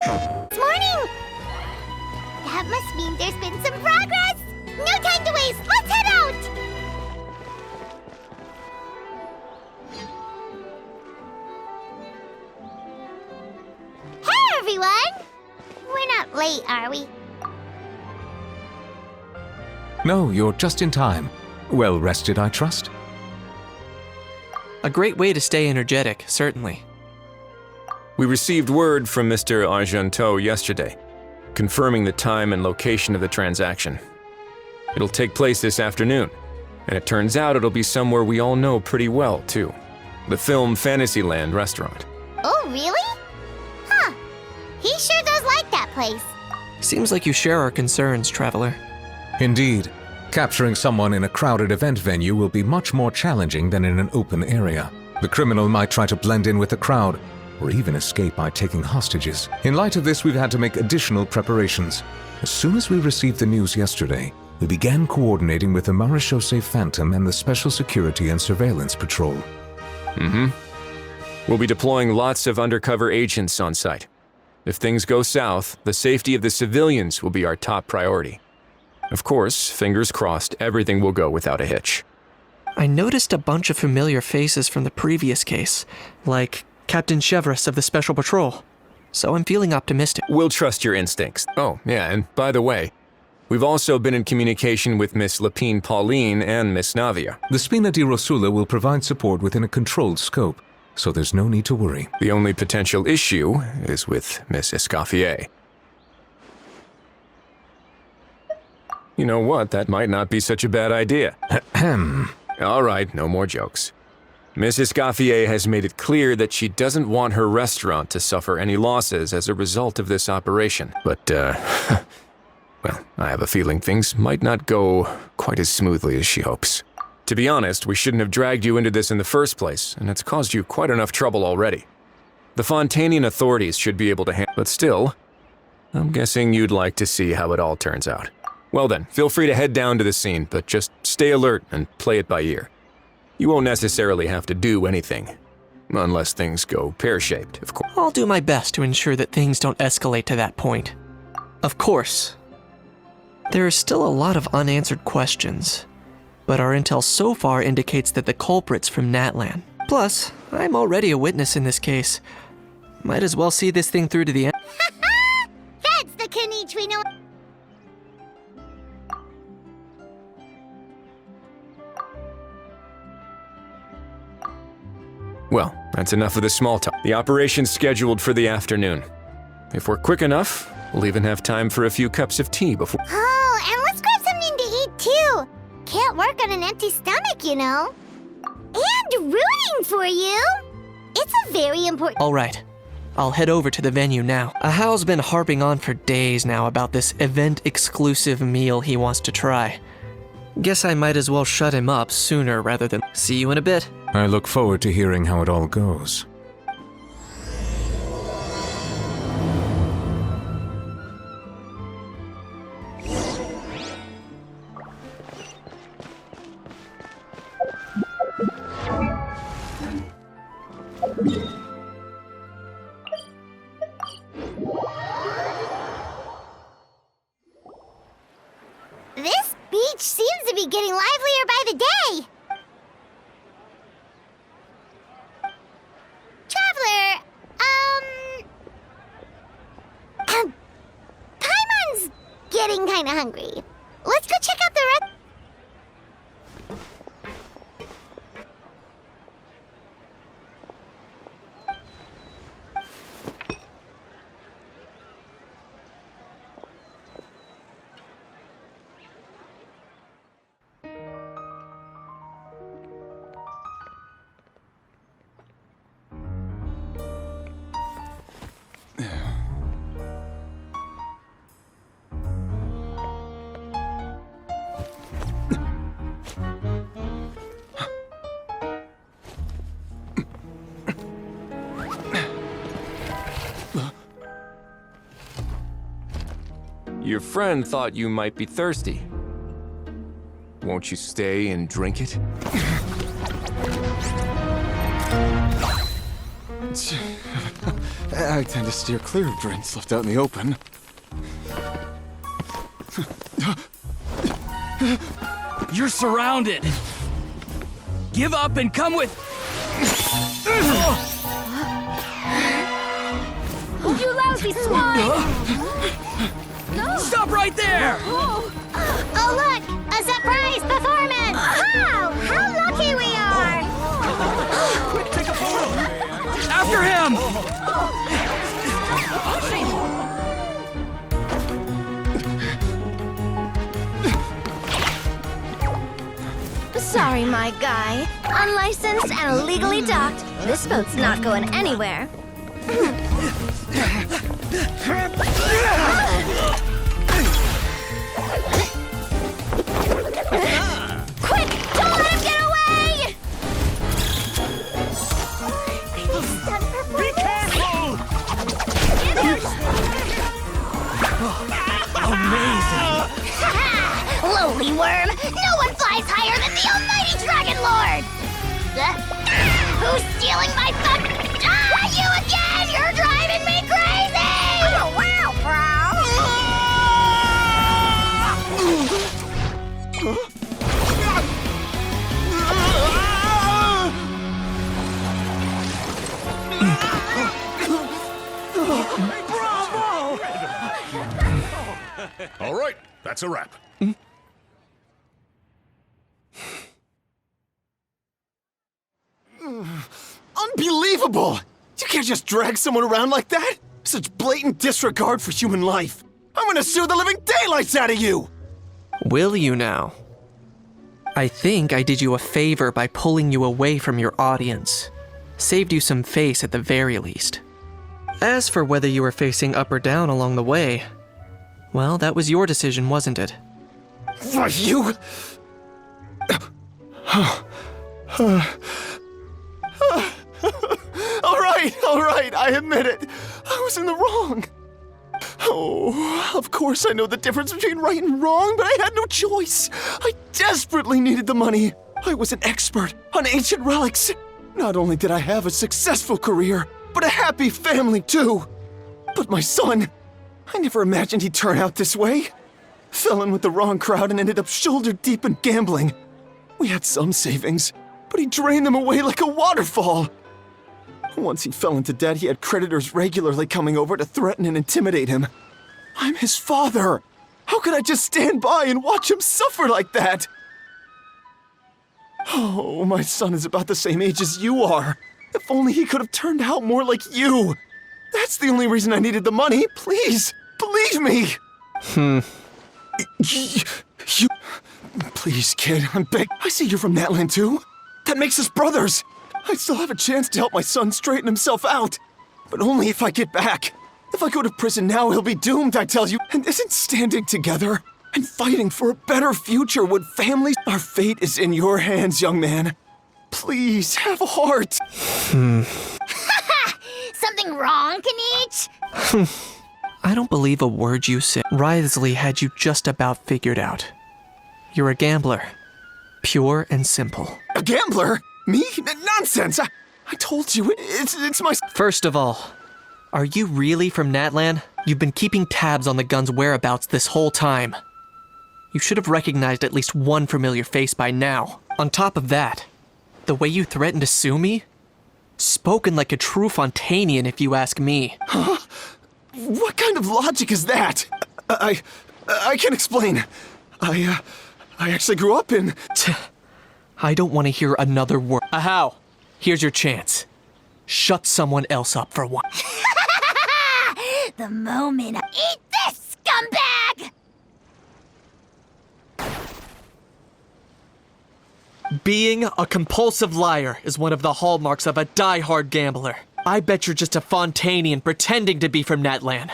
It's morning! That must mean there's been some progress! No time to waste! Let's head out! Hey, everyone! We're not late, are we? No, you're just in time. Well rested, I trust? A great way to stay energetic, certainly. We received word from Mr. Argenteau yesterday, confirming the time and location of the transaction. It'll take place this afternoon, and it turns out it'll be somewhere we all know pretty well, too. The Film Fantasyland restaurant. Oh, really? Huh. He sure does like that place. Seems like you share our concerns, Traveler. Indeed. Capturing someone in a crowded event venue will be much more challenging than in an open area. The criminal might try to blend in with the crowd, or even escape by taking hostages. In light of this, we've had to make additional preparations. As soon as we received the news yesterday, we began coordinating with the Marechaussee Phantom and the Special Security and Surveillance Patrol. We'll be deploying lots of undercover agents on site. If things go south, the safety of the civilians will be our top priority. Of course, fingers crossed, everything will go without a hitch. I noticed a bunch of familiar faces from the previous case, like Captain Chevreuse of the Special Patrol, so I'm feeling optimistic. We'll trust your instincts. Oh, yeah, and by the way, we've also been in communication with Miss Lapine Pauline and Miss Navia. The Spina di Rosula will provide support within a controlled scope, so there's no need to worry. The only potential issue is with Miss Escoffier. You know what, that might not be such a bad idea. All right, no more jokes. Miss Escoffier has made it clear that she doesn't want her restaurant to suffer any losses as a result of this operation. But, well, I have a feeling things might not go quite as smoothly as she hopes. To be honest, we shouldn't have dragged you into this in the first place, and it's caused you quite enough trouble already. The Fontanian authorities should be able to handle, but still, I'm guessing you'd like to see how it all turns out. Well then, feel free to head down to the scene, but just stay alert and play it by ear. You won't necessarily have to do anything, unless things go pear-shaped, of course. I'll do my best to ensure that things don't escalate to that point. Of course, there is still a lot of unanswered questions, but our intel so far indicates that the culprit's from Natlan. Plus, I'm already a witness in this case. Might as well see this thing through to the end. That's the Kaniche we know. Well, that's enough of the small talk. The operation's scheduled for the afternoon. If we're quick enough, we'll even have time for a few cups of tea before— Oh, and let's grab something to eat too. Can't work on an empty stomach, you know. And rooting for you. It's a very important— All right, I'll head over to the venue now. Ahao's been harping on for days now about this event-exclusive meal he wants to try. Guess I might as well shut him up sooner rather than— See you in a bit. I look forward to hearing how it all goes. This beach seems to be getting livelier by the day. Traveler, Paimon's getting kinda hungry. Let's go check out the rest. Your friend thought you might be thirsty. Won't you stay and drink it? I tend to steer clear of drinks left out in the open. You're surrounded. Give up and come with... You lousy swine! Stop right there! Oh, look! A surprise performance! Wow! How lucky we are! Quick, take a photo! After him! Sorry, my guy. Unlicensed and illegally docked. This boat's not going anywhere. Quick! Don't let him get away! Be careful! Amazing! Lowly worm! No one flies higher than the almighty Dragon Lord! Who's stealing my fun? You again! You're driving me crazy! Oh, wow, All right, that's a wrap. Unbelievable! You can't just drag someone around like that! Such blatant disregard for human life! I'm gonna sue the living daylights out of you! Will you now? I think I did you a favor by pulling you away from your audience. Saved you some face at the very least. As for whether you were facing up or down along the way, well, that was your decision, wasn't it? Why, you... All right, I admit it. I was in the wrong. Oh, of course I know the difference between right and wrong, but I had no choice. I desperately needed the money. I was an expert on ancient relics. Not only did I have a successful career, but a happy family too. But my son, I never imagined he'd turn out this way. Fell in with the wrong crowd and ended up shoulder deep in gambling. We had some savings, but he drained them away like a waterfall. Once he fell into debt, he had creditors regularly coming over to threaten and intimidate him. I'm his father. How could I just stand by and watch him suffer like that? Oh, my son is about the same age as you are. If only he could have turned out more like you. That's the only reason I needed the money. Please, believe me. You... Please, kid, I'm begging. I see you're from Natland too. That makes us brothers. I still have a chance to help my son straighten himself out. But only if I get back. If I go to prison now, he'll be doomed, I tell you. And isn't standing together and fighting for a better future with families? Our fate is in your hands, young man. Please, have a heart. Something wrong, Kanich? I don't believe a word you said. Wriothesley had you just about figured out. You're a gambler. Pure and simple. A gambler? Me? Nonsense! I told you, it's my... First of all, are you really from Natlan? You've been keeping tabs on the gun's whereabouts this whole time. You should have recognized at least one familiar face by now. On top of that, the way you threatened to sue me? Spoken like a true Fontanian, if you ask me. Huh? What kind of logic is that? I can't explain. I actually grew up in... I don't want to hear another word. Ahow! Here's your chance. Shut someone else up for one. The moment I eat this scumbag! Being a compulsive liar is one of the hallmarks of a die-hard gambler. I bet you're just a Fontanian pretending to be from Natlan.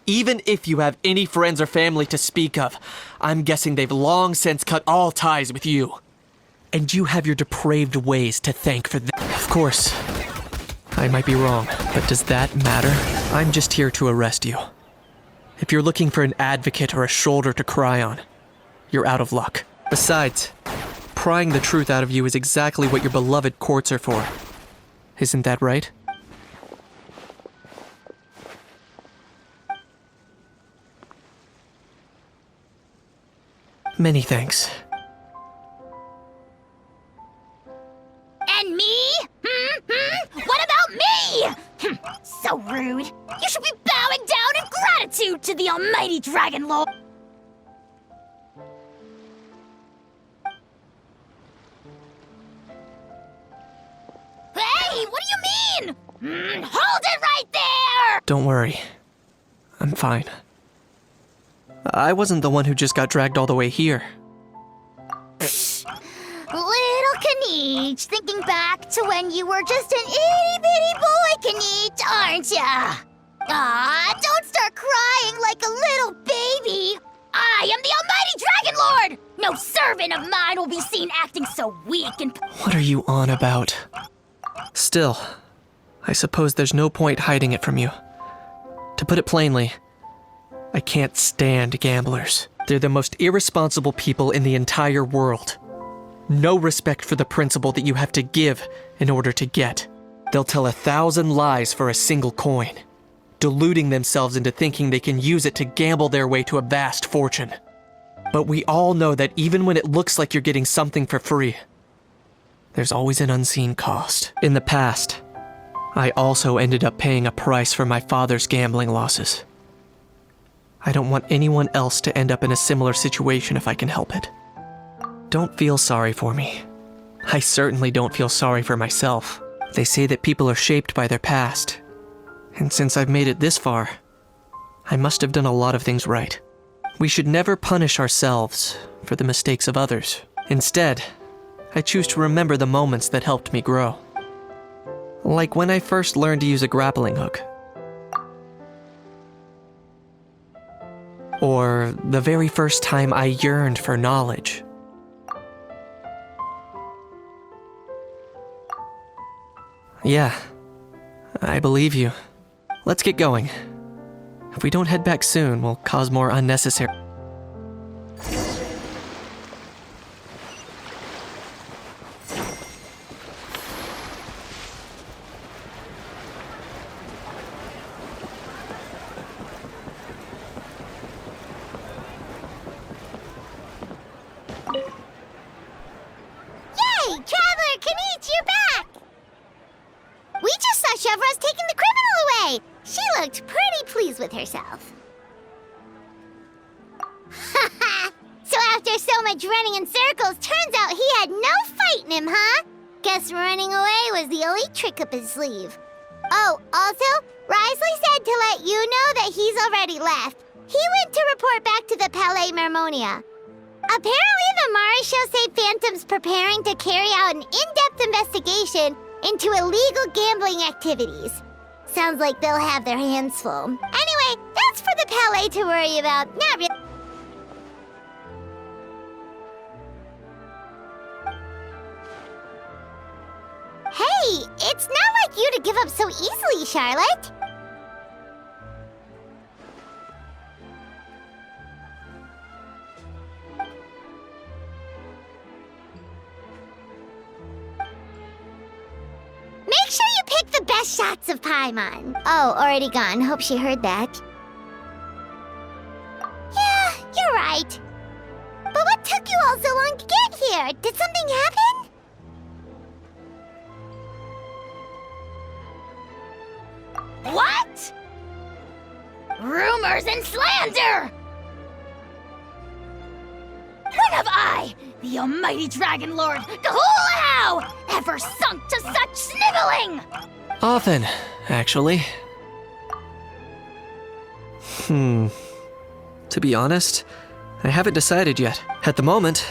Even if you have any friends or family to speak of, I'm guessing they've long since cut all ties with you. And you have your depraved ways to thank for that. Of course, I might be wrong, but does that matter? I'm just here to arrest you. If you're looking for an advocate or a shoulder to cry on, you're out of luck. Besides, prying the truth out of you is exactly what your beloved courts are for. Isn't that right? Many thanks. And me? What about me? So rude. You should be bowing down in gratitude to the almighty Dragon Lord. Hey, what do you mean? Hold it right there! Don't worry. I'm fine. I wasn't the one who just got dragged all the way here. Little Kaniche, thinking back to when you were just an itty-bitty boy, Kaniche, aren't ya? Ah, don't start crying like a little baby. I am the almighty Dragon Lord! No servant of mine will be seen acting so weak and... What are you on about? Still, I suppose there's no point hiding it from you. To put it plainly, I can't stand gamblers. They're the most irresponsible people in the entire world. No respect for the principle that you have to give in order to get. They'll tell 1,000 lies for a single coin, deluding themselves into thinking they can use it to gamble their way to a vast fortune. But we all know that even when it looks like you're getting something for free, there's always an unseen cost. In the past, I also ended up paying a price for my father's gambling losses. I don't want anyone else to end up in a similar situation if I can help it. Don't feel sorry for me. I certainly don't feel sorry for myself. They say that people are shaped by their past. And since I've made it this far, I must have done a lot of things right. We should never punish ourselves for the mistakes of others. Instead, I choose to remember the moments that helped me grow. Like when I first learned to use a grappling hook. Or the very first time I yearned for knowledge. Yeah, I believe you. Let's get going. If we don't head back soon, we'll cause more unnecessary... Yay! Traveler Kaniche, you're back! We just saw Chevro's taking the criminal away! She looked pretty pleased with herself. Haha! So after so much running in circles, turns out he had no fight in him, huh? Guess running away was the only trick up his sleeve. Oh, also, Risley said to let you know that he's already left. He went to report back to the Palais Mermonia. Apparently the Mari show say Phantom's preparing to carry out an in-depth investigation into illegal gambling activities. Sounds like they'll have their hands full. Anyway, that's for the Palais to worry about. Not really. Hey, it's not like you to give up so easily, Charlotte. Make sure you pick the best shots of Paimon. Oh, already gone. Hope she heard that. Yeah, you're right. But what took you all so long to get here? Did something happen? What? Rumors and slander! When have I, the almighty Dragon Lord, Kahulahau, ever sunk to such sniveling? Often, actually. To be honest, I haven't decided yet. At the moment,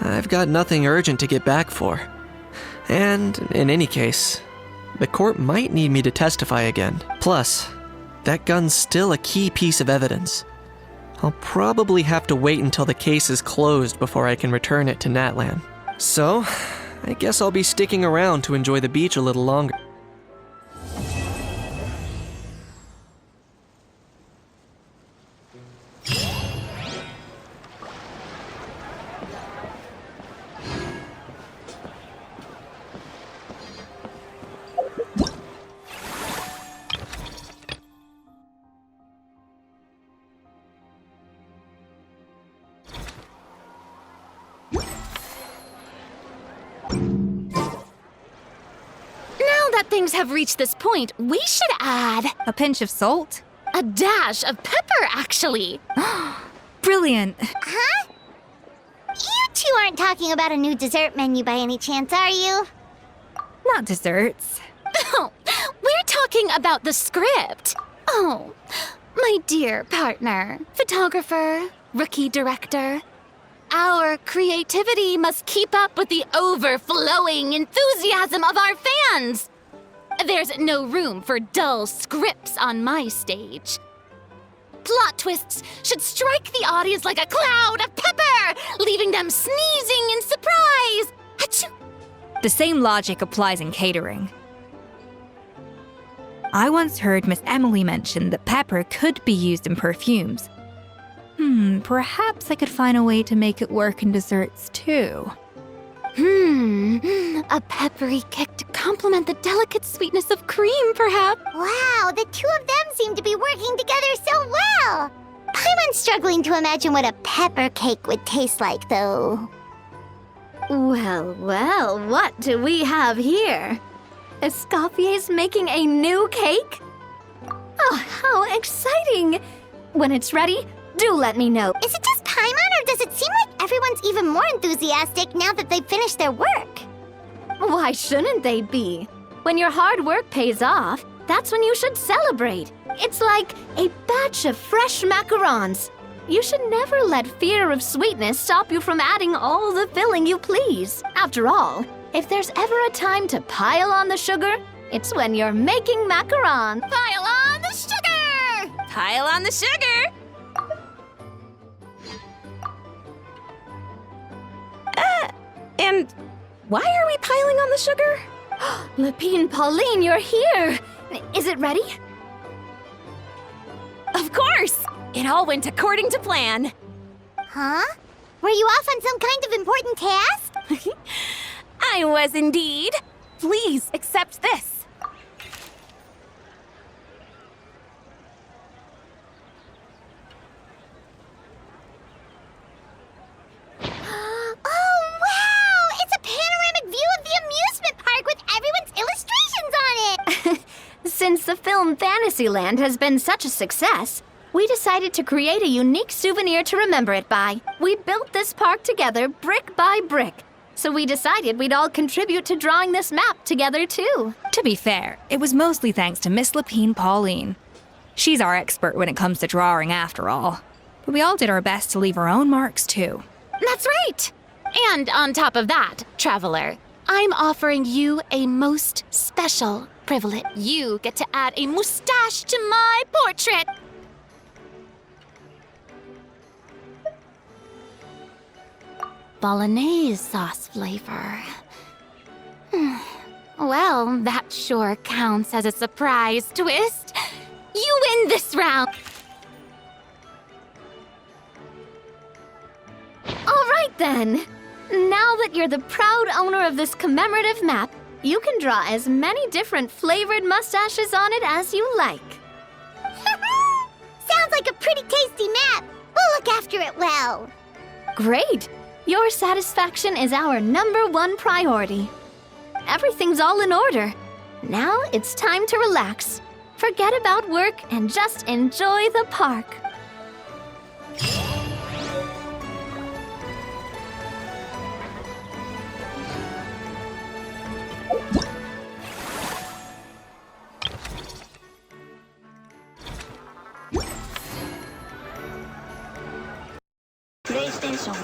I've got nothing urgent to get back for. And, in any case, the court might need me to testify again. Plus, that gun's still a key piece of evidence. I'll probably have to wait until the case is closed before I can return it to Natlan. So, I guess I'll be sticking around to enjoy the beach a little longer. things have reached this point, we should add A pinch of salt? a dash of pepper, actually. Brilliant. Huh? You two aren't talking about a new dessert menu by any chance, are you? Not desserts. Oh, we're talking about the script. Oh, my dear partner, photographer, rookie director. Our creativity must keep up with the overflowing enthusiasm of our fans. There's no room for dull scripts on my stage. Plot twists should strike the audience like a cloud of pepper, leaving them sneezing in surprise. Achoo! The same logic applies in catering. I once heard Miss Emily mention that pepper could be used in perfumes. Perhaps I could find a way to make it work in desserts too. A peppery kick to complement the delicate sweetness of cream, perhaps. Wow, the two of them seem to be working together so well. I'm struggling to imagine what a pepper cake would taste like, though. Well, well, what do we have here? Escoffier's making a new cake? Oh, how exciting! When it's ready, do let me know. Is it just Paimon, or does it seem like everyone's even more enthusiastic now that they've finished their work? Why shouldn't they be? When your hard work pays off, that's when you should celebrate. It's like a batch of fresh macarons. You should never let fear of sweetness stop you from adding all the filling you please. After all, if there's ever a time to pile on the sugar, it's when you're making macarons. Pile on the sugar! Pile on the sugar! And why are we piling on the sugar? Lepine, Pauline, you're here! Is it ready? Of course! It all went according to plan. Huh? Were you off on some kind of important task? I was indeed. Please accept this. Oh, wow! It's a panoramic view of the amusement park with everyone's illustrations on it! Since the film Fantasyland has been such a success, we decided to create a unique souvenir to remember it by. We built this park together brick by brick. So we decided we'd all contribute to drawing this map together too. To be fair, it was mostly thanks to Miss Lepine Pauline. She's our expert when it comes to drawing after all. But we all did our best to leave our own marks too. That's right. And on top of that, traveler, I'm offering you a most special privilege. You get to add a mustache to my portrait. Bolognese sauce flavor. Well, that sure counts as a surprise twist. You win this round. All right then. Now that you're the proud owner of this commemorative map, you can draw as many different flavored mustaches on it as you like. Sounds like a pretty tasty map. We'll look after it well. Great. Your satisfaction is our #1 priority. Everything's all in order. Now it's time to relax. Forget about work and just enjoy the park. PlayStation